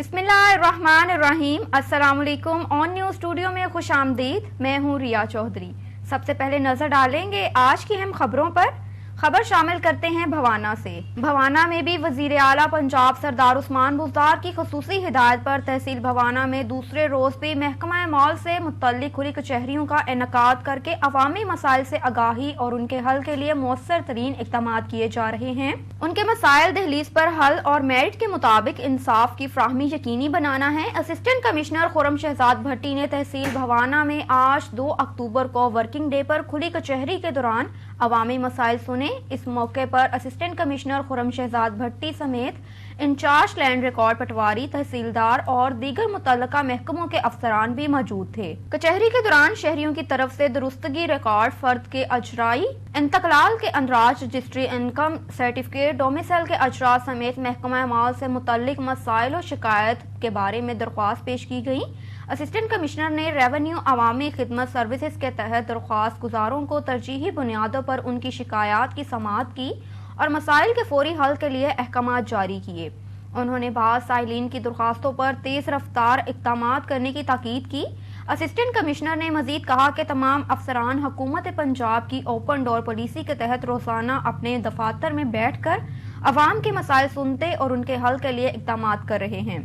बिस्मिल्लाहिर्रहमानिर्रहीम। अस्सलाम वालेकुम। ऑन न्यूज़ स्टूडियो में खुश आमदीद। मैं हूँ रिया चौधरी। सबसे पहले नजर डालेंगे आज की अहम खबरों पर। खबर शामिल करते हैं भवाना से। भवाना में भी वजीर आला पंजाब सरदार उस्मान बुज़दार की खुसूसी हिदायत पर तहसील भवाना में दूसरे रोज भी महकमा मॉल से मुतल्लिक खुली कचहरियों का इनेकाद करके अवामी मसाइल से आगाही और उनके हल के लिए मौसर तरीन इक़दाम किए जा रहे हैं। उनके मसाइल दहलीज पर हल और मेरिट के मुताबिक इंसाफ की फ्राहमी यकीनी बनाना है। असिस्टेंट कमिश्नर खुर्रम शहजाद भट्टी ने तहसील भवाना में आज 2 अक्टूबर को वर्किंग डे पर खुली कचहरी के दौरान अवामी मसाइल सुने। इस मौके पर असिस्टेंट कमिश्नर खुर्रम शहजाद भट्टी समेत इंचार्ज लैंड रिकॉर्ड पटवारी, तहसीलदार और दीगर मुतल्लका महकमों के अफसरान भी मौजूद थे। कचहरी के दौरान शहरियों की तरफ से दुरुस्तगी रिकॉर्ड, फर्द के अजराई, इंतकलाल के अंदराज, रजिस्ट्री, इनकम सर्टिफिकेट, डोमिसाइल के अजरा समेत महकमा माल से मुतल्लिक मसाइल और शिकायत के बारे में दरख्वास्त पेश की गई। असिस्टेंट कमिश्नर ने रेवेन्यू अवामी खिदमत सर्विसेज के तहत दरख्वास्त गुजारों को तरजीही बुनियादों पर उनकी शिकायत की समाअत की और मसाइल के फौरी हल के लिए अहकामात जारी किए। उन्होंने बाद साइलिन की दरख्वास्तों पर तेज रफ्तार इक़दामात करने की ताकीद की। असिस्टेंट कमिश्नर ने मजीद कहा कि तमाम अफसरान हुकूमत पंजाब की ओपन डोर पॉलिसी के तहत रोजाना अपने दफातर में बैठ कर अवाम के मसाइल सुनते और उनके हल के लिए इक़दामात कर रहे हैं।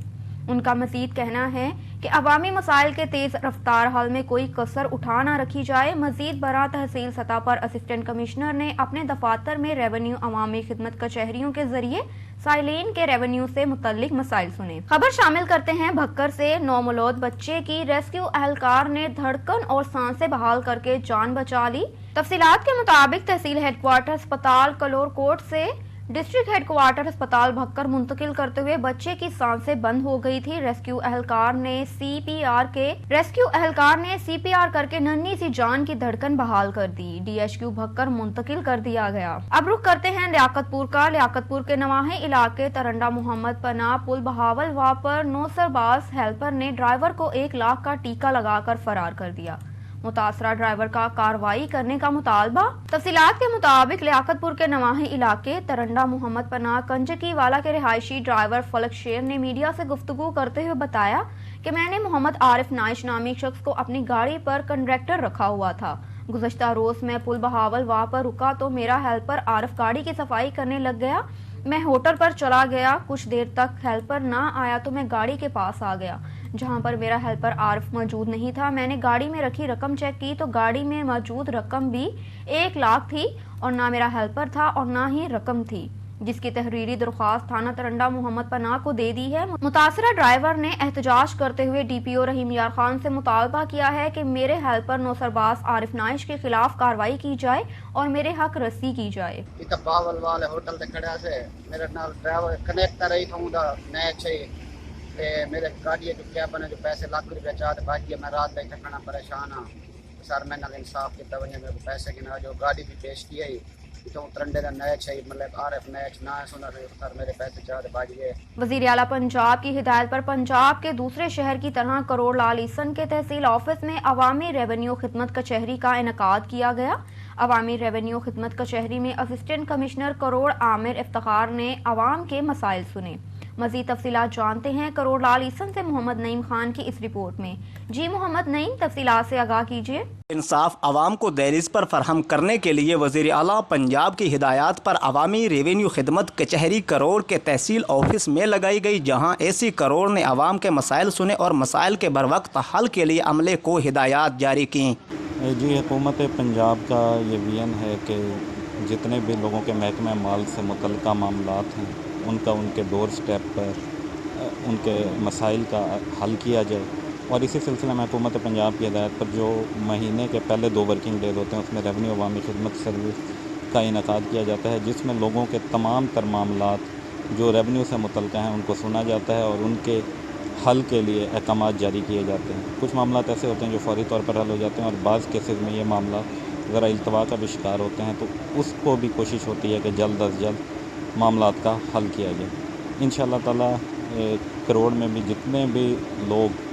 उनका मजीद कहना है कि अवामी मसाइल के तेज रफ्तार हल में कोई कसर उठा न रखी जाए। मजीद बरा तहसील सतह पर असिस्टेंट कमिश्नर ने अपने दफातर में रेवेन्यू अवामी खिदमत कचहरियों के जरिए साइलेन के रेवेन्यू से मुतल्लिक मसाइल सुने। खबर शामिल करते हैं भक्कर से। नौमौलूद बच्चे की रेस्क्यू अहलकार ने धड़कन और सांसें बहाल करके जान बचा ली। तफसीलात के मुताबिक तहसील हेडक्वार्टर अस्पताल कलोरकोट से डिस्ट्रिक्ट हेडक्वार्टर अस्पताल भक्कर मुंतकिल करते हुए बच्चे की सांसें बंद हो गई थी। रेस्क्यू अहलकार ने सीपीआर करके नन्ही सी जान की धड़कन बहाल कर दी। डीएचक्यू भक्कर मुंतकिल कर दिया गया। अब रुख करते हैं लियाकतपुर का। लियाकतपुर के नवाहे इलाके तरंडा मोहम्मद पनाह पुल बहावल वाह पर नौसरबाज हेल्पर ने ड्राइवर को 1 लाख का टीका लगाकर फरार कर दिया। मुतासरा ड्राइवर का कार्रवाई करने का मुतालबा। तफसीलात के मुताबिक लियाकतपुर के नवाही इलाके तरंडा मोहम्मद पनाह कंजकी वाला के रिहायशी ड्राइवर फलक शेर ने मीडिया से गुफ्तगू करते हुए बताया कि मैंने मोहम्मद आरिफ नाइश नामी शख्स को अपनी गाड़ी पर कंडक्टर रखा हुआ था। गुज़श्ता रोज मैं पुल बहावल वाह पर रुका तो मेरा हेल्पर आरिफ गाड़ी की सफाई करने लग गया। मैं होटल पर चला गया। कुछ देर तक हेल्पर ना आया तो मैं गाड़ी के पास आ गया जहां पर मेरा हेल्पर आरिफ मौजूद नहीं था। मैंने गाड़ी में रखी रकम चेक की तो गाड़ी में मौजूद रकम भी 1 लाख थी और ना मेरा हेल्पर था और ना ही रकम थी, जिसकी तहरीरी दरख्वास्त थाना तरंडा मोहम्मद पनाह को दे दी है। मुतासरा ड्राइवर ने एहतजाज करते हुए डीपीओ रहीम यार खान से मुतालबा किया है कि मेरे हेल्पर नौसरबाज आरिफ नाइश के खिलाफ कार्रवाई की जाए और मेरे हक रसी की जाए। होटल ते खड़ा से मेरे नाल ड्राइवर कनेक्टर रही था नए छे मेरे गाड़ी जो कैब ने जो पैसे लाख रुपया चाहते बाकी मैं रात बैठा खाना परेशान हाँ सर मैं नाल इंसाफ किया वजह मेरे को पैसे गिना जो गाड़ी भी पेश की है तो तरंडे का नया चाहिए मतलब आरएफ नया ना सुना सर मेरे पैसे चाहते बाकी। वजीर आला पंजाब की हिदायत पर पंजाब के दूसरे शहर की तरह करोड़ लाल ईसन के तहसील ऑफिस में अवामी रेवेन्यू खिदमत कचहरी का इनेकाद किया गया। अवामी रेवेन्यू खिदमत कचहरी में असिस्टेंट कमिश्नर करोड़ आमिर इफ्तिखार ने अवाम के मसाइल सुने। मजीद तफसीलात जानते हैं करोड़ लाल ईसन से मोहम्मद नईम खान की इस रिपोर्ट में। जी मोहम्मद नईम, तफसीलात से आगाह कीजिए। इंसाफ आवाम को दहलीज पर फरहम करने के लिए वज़ीर आला पंजाब की हिदायत पर अवामी रेवेन्यू खिदमत कचहरी करोड़ के तहसील ऑफिस में लगाई गई, जहां एसी करोड़ ने आवाम के मसाइल सुने और मसाइल के बरवक्त हल के लिए अमले को हिदायत जारी की। जी हुकूमत पंजाब का ये विजन है कि जितने भी लोगों के महकमा माल से मुतल्लिका मामलात हैं उनका उनके डोर स्टेप पर उनके मसाइल का हल किया जाए। और इसी सिलसिले में हुकूमत पंजाब की हिदायत पर जो महीने के पहले 2 वर्किंग डेज होते हैं उसमें रेवेन्यू अवामी खिदमत सर्विस का इनेकाद किया जाता है, जिसमें लोगों के तमाम तर मामलात जो रेवेन्यू से मुतल्लिका हैं उनको सुना जाता है और उनके हल के लिए अहकामात जारी किए जाते हैं। कुछ मामलात ऐसे होते हैं जो फौरी तौर पर हल हो जाते हैं और बाज़ केसेस में ये मामला ज़रा इल्तवा का भी शिकार होते हैं तो उसको भी कोशिश होती है कि जल्द अज जल्द मामलात का हल किया जाए। इंशाअल्लाह ताला करोड़ में भी जितने भी लोग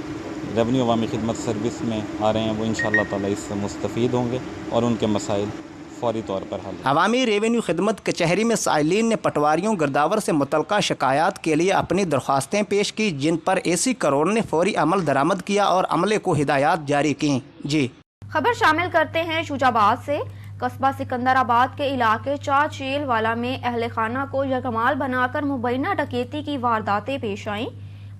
रेवेन्यू अवामी खिदमत सर्विस में आ रहे हैं वो इंशाअल्लाह ताला इससे मुस्तफ़ीद होंगे और उनके मसाइल फौरी तौर पर हल। अवामी रेवेन्यू खिदमत कचहरी में साइलिन ने पटवारियों गिरदावर से मुतल्लिका शिकायत के लिए अपनी दरख्वास्तें पेश की, जिन पर AC करोड़ ने फौरी अमल दरामद किया और अमले को हिदायत जारी की। जी खबर शामिल करते हैं शुजाबाद से। कस्बा सिकंदराबाद के इलाके चाचेल वाला में अहले खाना को यरगमाल बनाकर मुबैना डकैती की वारदातें पेश आईं।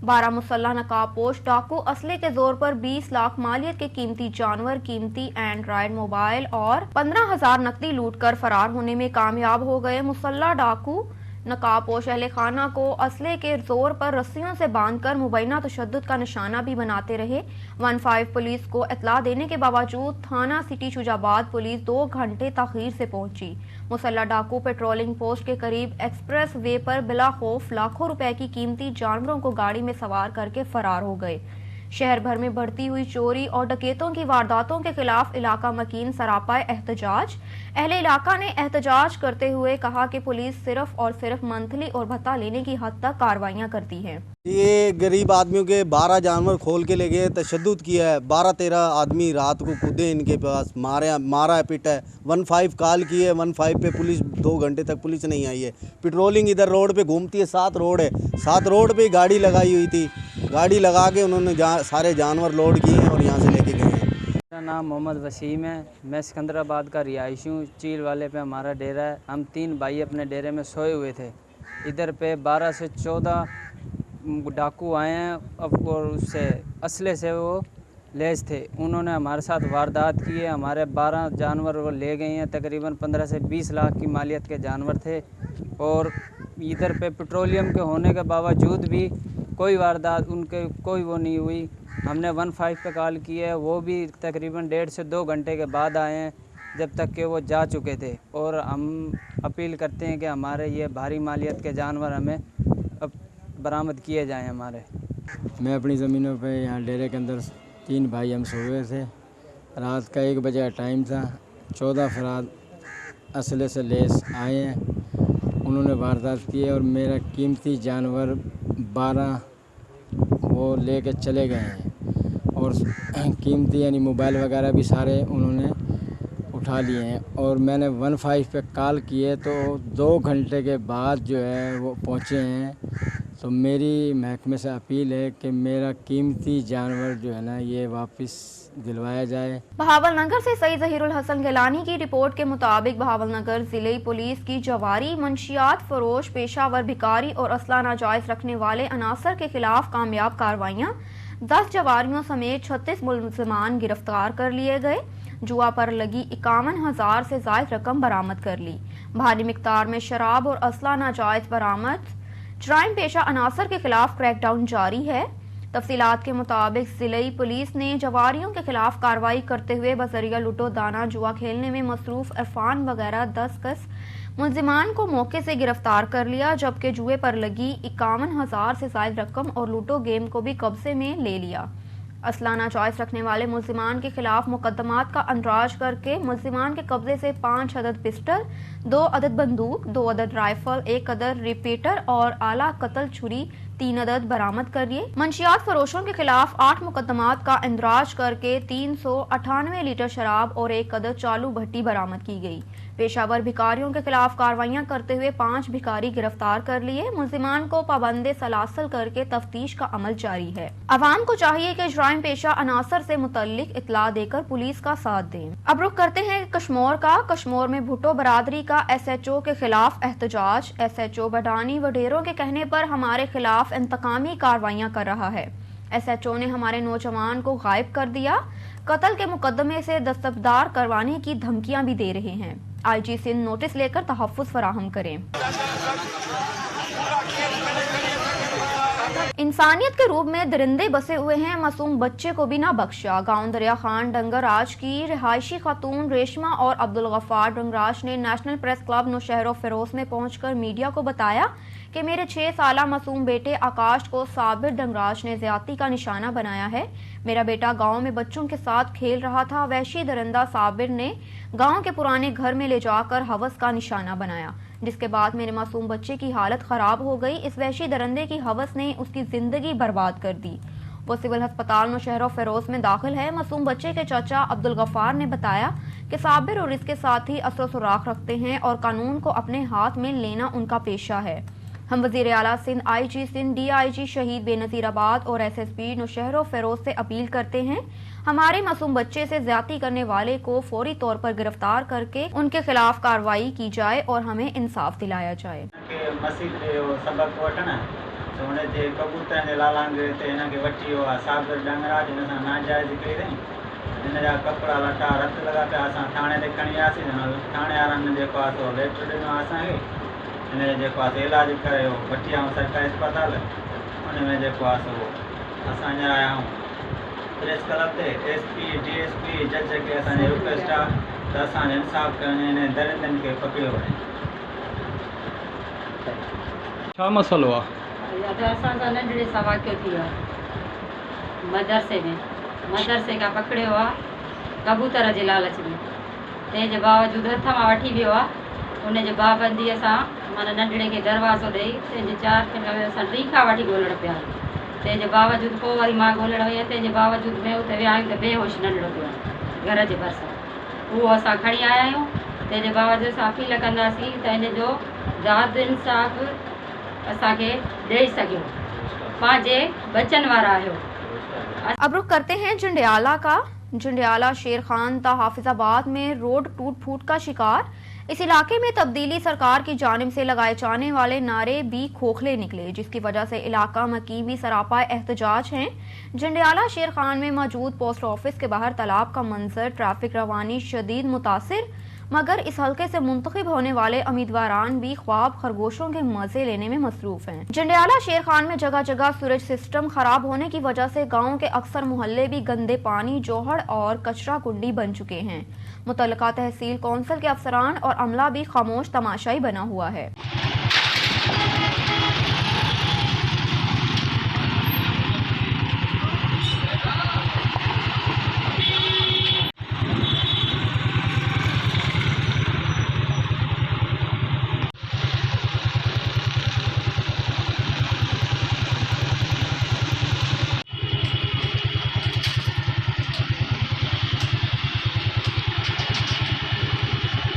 12 मुसल्लह नकाबपोश डाकू असले के जोर पर 20 लाख मालियत के कीमती जानवर, कीमती एंड्रॉयड मोबाइल और 15,000 नकदी लूट कर फरार होने में कामयाब हो गए। मुसल्लह डाकू नकाबपोश अहले खाना को असले के जोर पर रस्सियों से बांधकर मुबैना तशद्दुद का निशाना भी बनाते रहे। 15 पुलिस को इत्तला देने के बावजूद थाना सिटी शुजाबाद पुलिस 2 घंटे ताखीर से पहुंची। मुसल्लह डाकू पेट्रोलिंग पोस्ट के करीब एक्सप्रेस वे पर बिला खौफ लाखों रुपए की कीमती जानवरों को गाड़ी में सवार करके फरार हो गए। शहर भर में बढ़ती हुई चोरी और डकैतों की वारदातों के खिलाफ इलाका मकीन सरापा एहतजाज। अहले इलाका ने एहतजाज करते हुए कहा कि पुलिस सिर्फ और सिर्फ मंथली और भत्ता लेने की हद तक कार्रवाइयां करती है। ये गरीब आदमियों के 12 जानवर खोल के ले गए, तशद्दुद किया है। 12-13 आदमी रात को कूदे इनके पास, मारा है, पिटा है। 15 कॉल की है, 15 पे पुलिस 2 घंटे तक पुलिस नहीं आई है। पेट्रोलिंग इधर रोड पे घूमती है, 7 रोड है, 7 रोड पे गाड़ी लगाई हुई थी। गाड़ी लगा के उन्होंने सारे जानवर लोड किए हैं और यहाँ से लेके गए हैं। मेरा नाम मोहम्मद वसीम है, मैं सिकंदराबाद का रिहायशी हूँ। चील वाले पे हमारा डेरा है। हम 3 भाई अपने डेरे में सोए हुए थे। इधर पे 12 से 14 डाकू आए हैं और उससे असले से वो लेस थे। उन्होंने हमारे साथ वारदात की है। हमारे 12 जानवर वो ले गए हैं। तकरीबन 15 से 20 लाख की मालियत के जानवर थे। और इधर पे पेट्रोलियम के होने के बावजूद भी कोई वारदात उनके कोई वो नहीं हुई। हमने 15 पे कॉल की है, वो भी तकरीबन 1.5 से 2 घंटे के बाद आए हैं, जब तक कि वो जा चुके थे। और हम अपील करते हैं कि हमारे ये भारी मालियत के जानवर हमें अब बरामद किए जाएं हमारे। मैं अपनी ज़मीनों पे यहाँ डेरे के अंदर 3 भाई हम सोए थे। रात का 1 बजे का टाइम था। 14 अफराद असले से लेस आए हैं, उन्होंने वारदात की है और मेरा कीमती जानवर 12 वो लेके चले गए हैं। और कीमती यानी मोबाइल वगैरह भी सारे उन्होंने उठा लिए हैं। और मैंने 15 पे कॉल किए तो 2 घंटे के बाद जो है वो पहुँचे हैं। तो मेरी महकमे से अपील है कि मेरा कीमती जानवर जो है ना ये वापस दिलवाया जाए। बहावलनगर से सईद ज़हीरुल हसन गिलानी की रिपोर्ट के मुताबिक बहावलनगर जिले पुलिस की जवारी, मंशियात फरोश, पेशावर भिकारी और असला नाजायज रखने वाले अनासर के खिलाफ कामयाब कार्रवाइयाँ। 10 जवारियों समेत 36 मुलजमान गिरफ्तार कर लिए गए। जुआ पर लगी 51,000 से ज़ायद रकम बरामद कर ली। भारी मिकदार में शराब और असला नाजायज बरामद। जराइम पेशा अनासर के खिलाफ क्रैकडाउन जारी है। तफसीलात के मुताबिक जिले पुलिस ने जवारियों के खिलाफ कार्रवाई करते हुए बजरिया लूटो दाना जुआ खेलने में मसरूफ इरफान वगैरह 10 मुलजिमान को मौके से गिरफ्तार कर लिया, जबकि जुए पर लगी 51,000 से ज़ायद रकम और लूटो गेम को भी कब्जे में ले लिया। असलाना चॉइस रखने वाले मुलजिमान के खिलाफ मुकदमात का अंदराज करके मुलजिमान के कब्जे से 5 अदद पिस्टल, 2 अदद बंदूक, 2 अदद राइफल, 1 अदद रिपीटर और आला कत्ल छुरी 3 अदद बरामद कर लिए। मंशियात फरोशों के खिलाफ 8 मुकदमात का इंदराज करके 398 लीटर शराब और 1 अदद चालू भट्टी बरामद की गई। पेशावर भिकारियों के खिलाफ कार्रवाइयां करते हुए 5 भिकारी गिरफ्तार कर लिए। मुलजिमान को पाबंदे सलासल करके तफ्तीश का अमल जारी है। अवाम को चाहिए कि जराइम पेशा अनासर से मुतल्लिक इत्तला देकर पुलिस का साथ दें। अब रुख करते हैं कश्मोर का। कश्मोर में भुट्टो बरादरी का SHO के खिलाफ एहतजाज। SHO बडानी वडेरों के कहने पर हमारे खिलाफ इंतकामी कार्रवाइयां कर रहा है। SHO ने हमारे नौजवान को गायब कर दिया। कत्ल के मुकदमे से दस्तबरदार करवाने की धमकियां भी दे रहे हैं। IG सिंध नोटिस लेकर तहफ़्फ़ुज़ फराहम करें। इंसानियत के रूप में दरिंदे बसे हुए हैं, मासूम बच्चे को भी ना बख्शा। गांव दरिया खान डंगरराज की रिहायशी खातून रेशमा और अब्दुल गफ्फार डंगराज ने national press club Naushahro Feroze में पहुंचकर मीडिया को बताया कि मेरे 6 साला मासूम बेटे आकाश को साबिर डंगराज ने ज्यादती का निशाना बनाया है। मेरा बेटा गांव में बच्चों के साथ खेल रहा था। वहशी दरिंदा साबिर ने गांव के पुराने घर में ले जाकर हवस का निशाना बनाया, जिसके बाद मेरे मासूम बच्चे की हालत खराब हो गई। इस वहशी दरिंदे की हवस ने उसकी जिंदगी बर्बाद कर दी। वो सिविल अस्पताल नौशहर फिरोज में दाखिल है। मासूम बच्चे के चाचा अब्दुल गफ्फार ने बताया कि साबिर और इसके साथी असर सुराख रखते हैं और कानून को अपने हाथ में लेना उनका पेशा है। हम वज़ीर आला सिंध, IG सिंध, DIG शहीद बेनज़ीराबाद और SSP नौशहर फिरोज से अपील करते हैं हमारे मासूम बच्चे से ज्यादती करने वाले को फौरी तौर पर गिरफ्तार करके उनके खिलाफ कार्रवाई की जाए और हमें इंसाफ दिलाया जाए। इन जा कपिड़ा लटा रत लगा पिया असां थाणे ते खणी वियासीं थाणे वारनि जेको आहे सो लेटर ॾिनो असांखे इन जो जेको आहे इलाज करे वठी आऊं सरकारी अस्पताल उन में जेको आहे सो असां हींअर आया आहियूं प्रेस क्लब ते SP DSP जज खे असांजी रिक्वेस्ट आहे त असांजो इंसाफ़ कयो इन दरिंदनि खे पकड़ियो वञे। छा मसलो आहे? असांजा नंढड़े सां वाक़ियो थी वियो आहे मदरसे खां पकड़ियो आहे कबूतर जे लालच में तंहिंजे बावजूदि हथ मां वठी वियो आहे उनजे पाबंदीअ सां माना नंढड़े खे दरवाज़ो ॾेई तंहिंजे 4 ॾींहं असां टी खां वठी ॻोल्हण पिया तंहिंजे बावजूदि पोइ वरी मां ॻोल्हण वई आहियां तंहिंजे बावजूदि में उते विया आहियूं त बेहोश नंढड़ो पियो आहे घर जे भरिसां उहो असां खणी आया आहियूं तंहिंजे बावजूदि असां अपील कंदासीं त इन जो दाद इंसाफ़ असांखे ॾेई सघियो पंहिंजे बचन वारा आहियो। अब रुख करते हैं जंडियाला का। जंडियाला शेर खान ता हाफिजाबाद में रोड टूट फूट का शिकार। इस इलाके में तब्दीली सरकार की जानिब से लगाए जाने वाले नारे भी खोखले निकले जिसकी वजह से इलाका मकीन भी सरापा एहतजाज हैं। जंडियाला शेर खान में मौजूद पोस्ट ऑफिस के बाहर तालाब का मंजर ट्रैफिक रवानी शदीद मुतासिर मगर इस हल्के से मुंतखब होने वाले उम्मीदवारान भी ख्वाब खरगोशों के मजे लेने में मसरूफ हैं। जंडियाला शेर खान में जगह जगह सूरज सिस्टम खराब होने की वजह से गाँव के अक्सर मोहल्ले भी गंदे पानी, जोहड़ और कचरा कुंडी बन चुके हैं। मुतल्लिका तहसील कौंसिल के अफसरान और अमला भी खामोश तमाशाई बना हुआ है।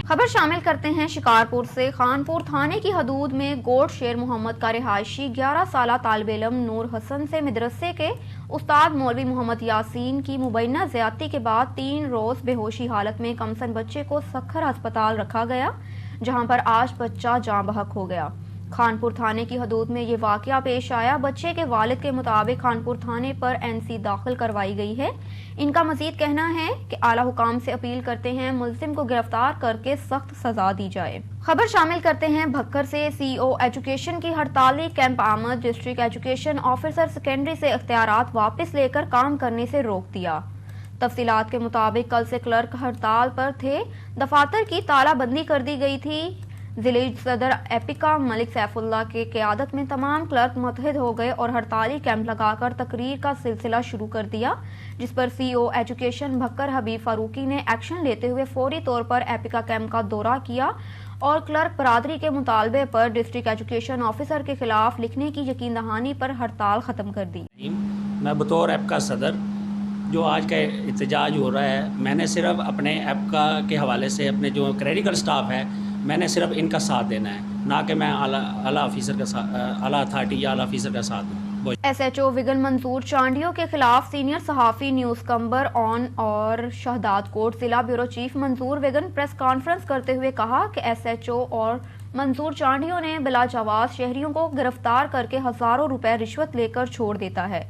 खबर शामिल करते हैं शिकारपुर से। खानपुर थाने की हदूद में गोट शेर मोहम्मद का रिहायशी 11 साला तालिब इल्म नूर हसन से मदरसे के उस्ताद मौलवी मोहम्मद यासीन की मुबैना ज्यादती के बाद 3 रोज बेहोशी हालत में कमसन बच्चे को सखर अस्पताल रखा गया जहां पर आज बच्चा जाँ बहक हो गया। खानपुर थाने की हदूद में ये वाकया पेश आया। बच्चे के वालिद के मुताबिक खानपुर थाने पर NC दाखिल करवाई गई है। इनका मजीद कहना है कि आला हुकाम से अपील करते हैं मुलजिम को गिरफ्तार करके सख्त सजा दी जाए। खबर शामिल करते हैं भक्कर से। CEO एजुकेशन की हड़ताली कैंप आमद। डिस्ट्रिक्ट एजुकेशन ऑफिसर सेकेंडरी से इख्तियारात वापस लेकर काम करने से रोक दिया। तफसीलात के मुताबिक कल से क्लर्क हड़ताल पर थे। दफातर की तालाबंदी कर दी गई थी। जिले सदर एपिका मलिक सैफुल्लाह के क़यादत में तमाम क्लर्क मुत्तहिद हो गए और हड़ताली कैंप लगाकर तकरीर का सिलसिला शुरू कर दिया जिस पर CEO एजुकेशन भक्कर हबीब फारूकी ने एक्शन लेते हुए फौरी तौर पर एपिका कैंप का दौरा किया और क्लर्क बरादरी के मुतालबे पर डिस्ट्रिक्ट एजुकेशन ऑफिसर के खिलाफ लिखने की यकीन दहानी पर हड़ताल ख़त्म कर दी। मैं बतौर एपिका सदर जो आज का एहतजाज हो रहा है, मैंने सिर्फ अपने एपिका के हवाले से अपने जो क्लरिकल स्टाफ है मैंने सिर्फ इनका साथ देना है, ना कि मैं आला ऑफिसर का आला अथॉरिटी या आला ऑफिसर का साथ दूँ। SHO विगन मंसूर चांडियों के खिलाफ सीनियर सहाफ़ी न्यूज़ कंबर ऑन और शहदाद कोट जिला bureau chief Mansoor Wagan press conference करते हुए कहा कि SHO और मंसूर चांडियों ने बिला जवाब शहरियों को गिरफ्तार करके हजारों रुपए रिश्वत लेकर छोड़ देता है।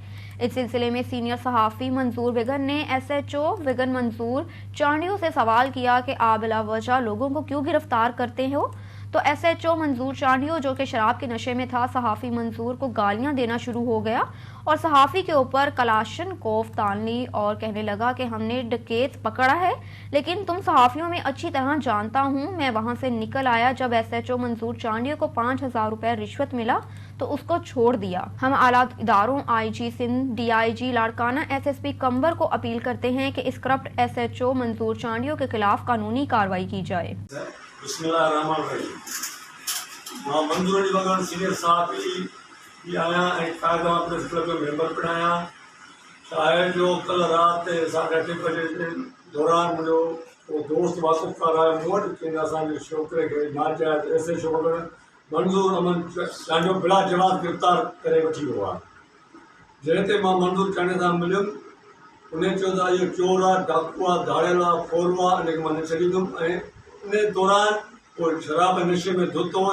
इस सिलसिले में सीनियर सहाफ़ी मंसूर विगन ने SHO विगन मंसूर चांडियों से सवाल किया कि आप बिला वजह लोगों को क्यों गिरफ्तार करते हो। तो SHO मंसूर चांडियों जो कि शराब के नशे में था सहाफ़ी मंसूर को गालियां देना शुरू हो गया और सहाफ़ी के ऊपर कलाशन कोफ तान ली और कहने लगा कि हमने डकैत पकड़ा है लेकिन तुम सहाफ़ियों में अच्छी तरह जानता हूं। मैं वहां से निकल आया जब SHO मंसूर चांडियों को 5000 रुपए रिश्वत मिला तो उसको छोड़ दिया। हम आला इदारों IG Sindh, DIG Larkana, SSP कंबर को अपील करते हैं कि इस करप्ट SHO मंसूर चांडियों के खिलाफ कानूनी कार्रवाई की जाए। मंजूर अली बगन सीनियर सहाफ़ी आया कायदा प्रेस क्लब में मेंबर पिण शायद जो कल रात 8:30 बजे के दौरान मुझे वो दोस्त वाक़ुफ़ करायो मूं वटि चईंदा असांजे छोकिरे खे नाजाइज़ ऐसे छोकिरे मंज़ूर अमन ॾाढो बिला जवाब गिरफ़्तार करे वठी वियो आहे। जंहिं ते मां मंज़ूर चढ़े सां मिलियुमि उन चयो त इहो चोर आहे, डाकू आहे, धाड़ियल आहे, फोड़ो आहे, इन खे मां न छॾींदुमि। ऐं इन दौरान वो शराब नशे में धुत हो।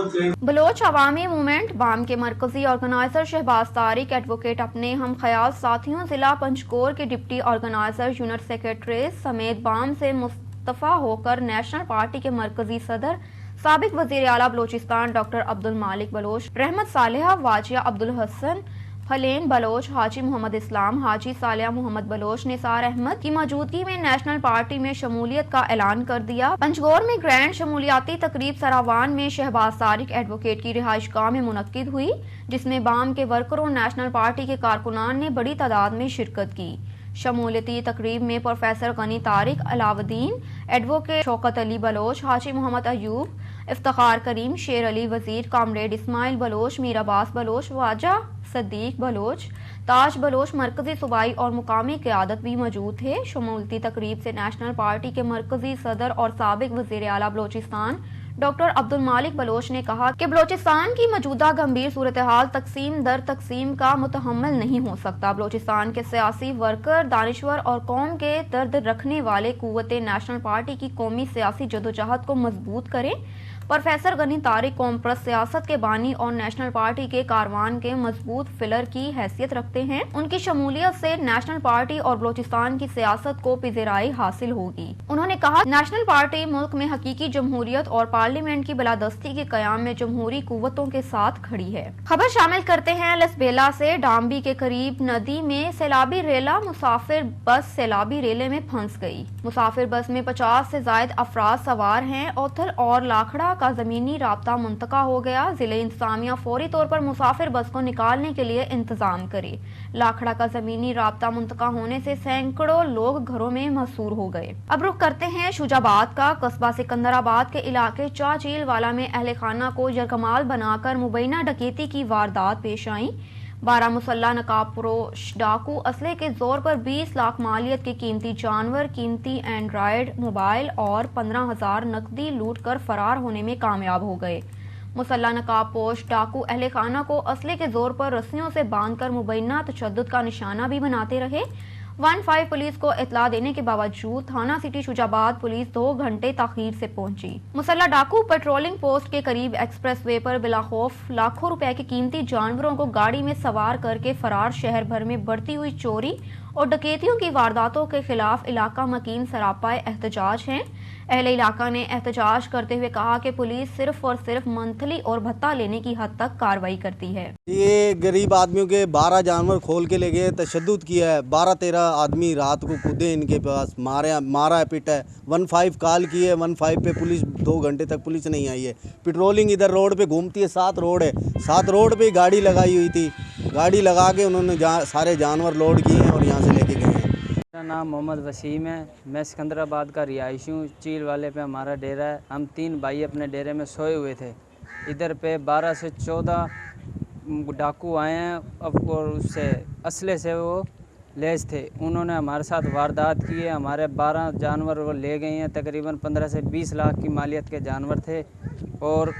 बलोच अवामी मूवमेंट बाम के मरकजी ऑर्गेनाइजर शहबाज तारिक एडवोकेट अपने हम ख्याल साथियों जिला पंचकोर के डिप्टी ऑर्गेनाइजर यूनिट सेक्रेटरी समेत बाम से मुस्तफा होकर नेशनल पार्टी के मरकजी सदर साबिक वजीर आला बलोचिस्तान डॉक्टर अब्दुल मालिक बलोच, रहमत सालेहा, वाजिया अब्दुल हसन, फलेन बलोच, हाजी मोहम्मद इस्लाम, हाजी सालिया मोहम्मद बलोच, निसार अहमद की मौजूदगी में नेशनल पार्टी में शमूलियत का ऐलान कर दिया। पंचगोर में ग्रैंड शमूलियाती तकरीब सरावान में शहबाज तारिक एडवोकेट की रिहाइशगाह में मुनक्किद हुई, जिसमें बाम के वर्करों नेशनल पार्टी के कारकुनान ने बड़ी तादाद में शिरकत की। शमूलियती तकरीब में professor Gani Tariq, Alauddin, advocate Shaukat Ali Baloch, Haji Mohammad Ayub, Iftikhar Karim, Sher Ali Wazir, comrade Ismail Baloch, Mir Abbas Baloch, Waja Sadiq Bloch, ताज बलोच, मरकजी सूबाई और मुकामी क़यादत भी मौजूद थे। शमूलियती तकरीब से नेशनल पार्टी के मरकजी सदर और साबिक वज़ीर आला बलोचिस्तान डॉक्टर अब्दुल मालिक बलोच ने कहा कि बलोचिस्तान की मौजूदा गंभीर सूरत हाल तकसीम दर तकसीम का मुतहम्मिल नहीं हो सकता। बलोचिस्तान के सियासी वर्कर, दानिश्वर और कौम के दर्द रखने वाले कुव्वते नेशनल पार्टी की कौमी सियासी जदोजहद को मजबूत करें। प्रोफेसर गनी तारिक कौम परस्त सियासत के बानी और नेशनल पार्टी के कारवान के मजबूत फिलर की हैसियत रखते हैं। उनकी शमूलियत से नेशनल पार्टी और बलोचिस्तान की सियासत को पिज़राई हासिल होगी। उन्होंने कहा, नेशनल पार्टी मुल्क में हकीकी जमहूरियत और पार्लियामेंट की बलादस्ती के कयाम में जमहूरी कुव्वतों के साथ खड़ी है। खबर शामिल करते हैं लसबेला से। डाम्बी के करीब नदी में सैलाबी रेला मुसाफिर बस सैलाबी रेले में फंस गई। मुसाफिर बस में 50 से जायद अफराद सवार हैं। औथल और लाखड़ा का जमीनी राब्ता मुंतका हो गया। जिले इंतजामिया फौरी तौर पर मुसाफिर बस को निकालने के लिए इंतजाम करे। लाखड़ा का जमीनी राब्ता मुंतका होने से सैकड़ों लोग घरों में महसूर हो गए। अब रुख करते हैं शुजाबाद का। कस्बा सिकंदराबाद के इलाके चाचील वाला में अहले खाना को यरगमाल बनाकर मुबैना डकैती की वारदात पेश आई। 12 मुसल्ला नकाबपोश डाकू असले के जोर पर 20 लाख मालियत के कीमती जानवर, कीमती एंड्रॉयड मोबाइल और 15,000 नकदी लूट कर फरार होने में कामयाब हो गए। मुसल्ला नकाबपोश डाकू अहले खाना को असले के जोर पर रस्सियों से बांधकर मुबैना तशद्दुद का निशाना भी बनाते रहे। 15 पुलिस को इतला देने के बावजूद थाना सिटी शुजाबाद पुलिस 2 घंटे ताखीर से पहुंची। मुसल्ला डाकू पेट्रोलिंग पोस्ट के करीब एक्सप्रेस वे पर बिलाखौफ लाखों रुपए के कीमती जानवरों को गाड़ी में सवार करके फरार। शहर भर में बढ़ती हुई चोरी और डकैतियों की वारदातों के खिलाफ इलाका मकीन सरापाए एहतजाज है। अहले इलाका ने एहतजाज करते हुए कहा कि पुलिस सिर्फ और सिर्फ मंथली और भत्ता लेने की हद तक कार्रवाई करती है। ये गरीब आदमियों के 12 जानवर खोल के ले गए, तशद्दुद किया है। 12-13 आदमी रात को कूदे इनके पास, मारा है, पिटा है। 15 कॉल की है, 15 पे पुलिस 2 घंटे तक पुलिस नहीं आई है। पेट्रोलिंग इधर रोड पे घूमती है, 7 रोड है, 7 रोड पे गाड़ी लगाई हुई थी। गाड़ी लगा के उन्होंने सारे जानवर लोड किए हैं और यहाँ से लेके गए हैं। मेरा नाम मोहम्मद वसीम है। मैं सिकंदराबाद का रिहायशी हूँ। चील वाले पे हमारा डेरा है। हम 3 भाई अपने डेरे में सोए हुए थे। इधर पे 12 से 14 डाकू आए हैं और उससे असले से वो लेस थे। उन्होंने हमारे साथ वारदात की है। हमारे 12 जानवर वो ले गए हैं। तकरीबन 15 से 20 लाख की मालियत के जानवर थे। और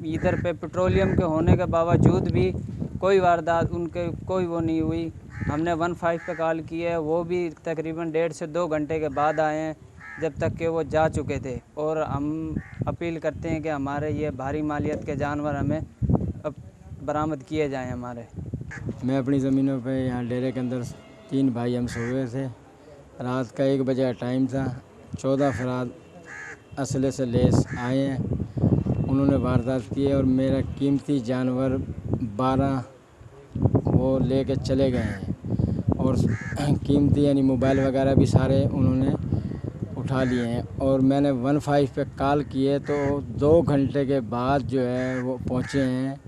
इधर पे पेट्रोलियम के होने के बावजूद भी कोई वारदात उनके कोई वो नहीं हुई। हमने 15 पे कॉल की है, वो भी तकरीबन 1.5 से 2 घंटे के बाद आए हैं, जब तक कि वो जा चुके थे। और हम अपील करते हैं कि हमारे ये भारी मालियत के जानवर हमें बरामद किए जाएं हमारे। मैं अपनी ज़मीनों पे यहाँ डेरे के अंदर 3 भाई हम सोए हुए थे। रात का 1 बजे का टाइम था। 14 अफराद असले से लेस आए हैं। उन्होंने वारदात की है और मेरा कीमती जानवर 12 वो लेके चले गए हैं। और कीमती यानी मोबाइल वगैरह भी सारे उन्होंने उठा लिए हैं। और मैंने 15 पे कॉल किए तो 2 घंटे के बाद जो है वो पहुँचे हैं।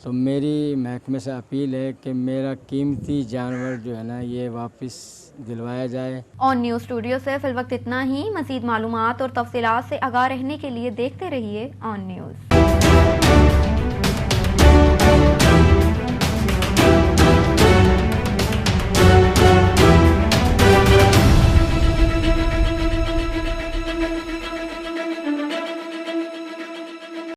तो मेरी महकमे से अपील है कि मेरा कीमती जानवर जो है ना ये वापस दिलवाया जाए। ऑन न्यूज़ स्टूडियो से फिल वक्त इतना ही। मज़ीद मालूमात और तफसीलात से आगाह रहने के लिए देखते रहिए ऑन न्यूज़।